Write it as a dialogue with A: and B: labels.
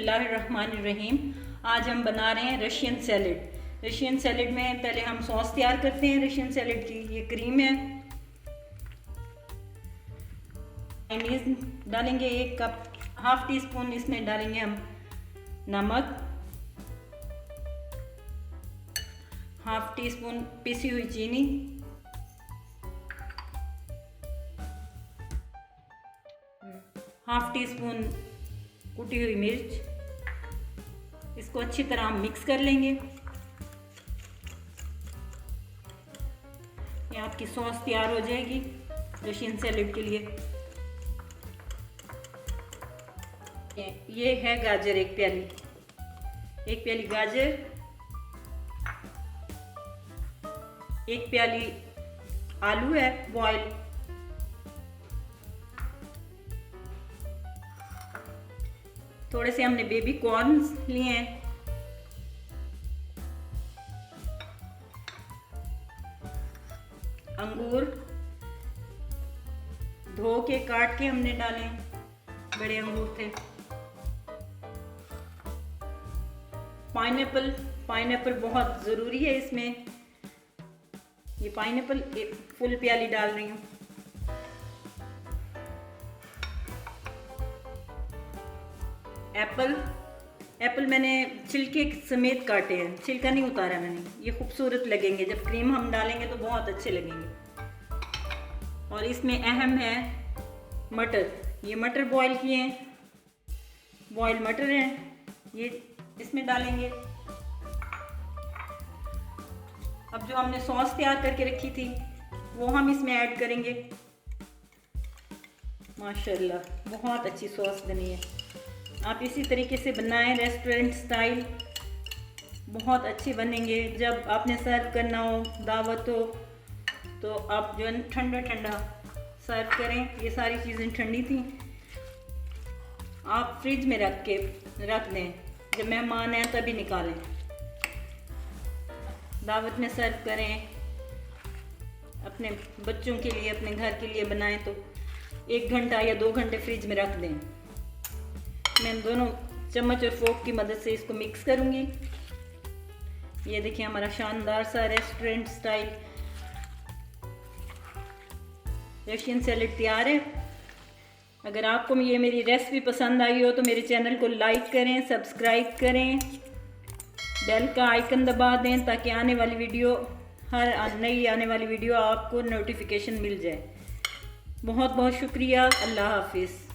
A: बिस्मिल्लाहिर्रहमानिर्रहीम। आज हम बना रहे हैं रशियन सैलेड। रशियन सैलेड में पहले हम सॉस तैयार करते हैं रशियन सैलेड की। ये क्रीम है, मायोनीज डालेंगे 1 कप, हाफ टी स्पून इसमें डालेंगे हम नमक, हाफ टी स्पून पिसी हुई चीनी, हाफ टी स्पून कुटी हुई मिर्च। इसको अच्छी तरह हम मिक्स कर लेंगे। ये आपकी सॉस तैयार हो जाएगी रशियन सैलेड के लिए। ये है गाजर, 1 प्याली गाजर, 1 प्याली आलू है बॉयल, थोड़े से हमने बेबी कॉर्न्स लिए हैं, अंगूर धो के काट के हमने डाले, बड़े अंगूर थे, पाइनएप्पल बहुत ज़रूरी है इसमें। ये पाइनएप्पल फुल प्याली डाल रही हूँ। एप्पल मैंने छिलके समेत काटे हैं, छिलका नहीं उतारा मैंने। ये खूबसूरत लगेंगे, जब क्रीम हम डालेंगे तो बहुत अच्छे लगेंगे। और इसमें अहम है मटर। ये मटर बॉईल किए हैं, बॉयल मटर हैं, ये इसमें डालेंगे। अब जो हमने सॉस तैयार करके रखी थी वो हम इसमें ऐड करेंगे। माशाल्लाह बहुत अच्छी सॉस बनी है। आप इसी तरीके से बनाएं, रेस्टोरेंट स्टाइल, बहुत अच्छे बनेंगे। जब आपने सर्व करना हो, दावत हो, तो आप जो है ठंडा ठंडा सर्व करें। ये सारी चीज़ें ठंडी थी, आप फ्रिज में रख दें, जब मेहमान आए तभी निकालें। दावत में सर्व करें, अपने बच्चों के लिए, अपने घर के लिए बनाएं तो 1 घंटा या 2 घंटे फ्रिज में रख दें। मैं दोनों चम्मच और फोक की मदद से इसको मिक्स करूंगी। ये देखिए हमारा शानदार सा रेस्टोरेंट स्टाइल रशियन सैलेड तैयार है। अगर आपको ये मेरी रेसिपी पसंद आई हो तो मेरे चैनल को लाइक करें, सब्सक्राइब करें, बेल का आइकन दबा दें ताकि आने वाली वीडियो, हर नई आने वाली वीडियो आपको नोटिफिकेशन मिल जाए। बहुत बहुत शुक्रिया। अल्लाह हाफिज़।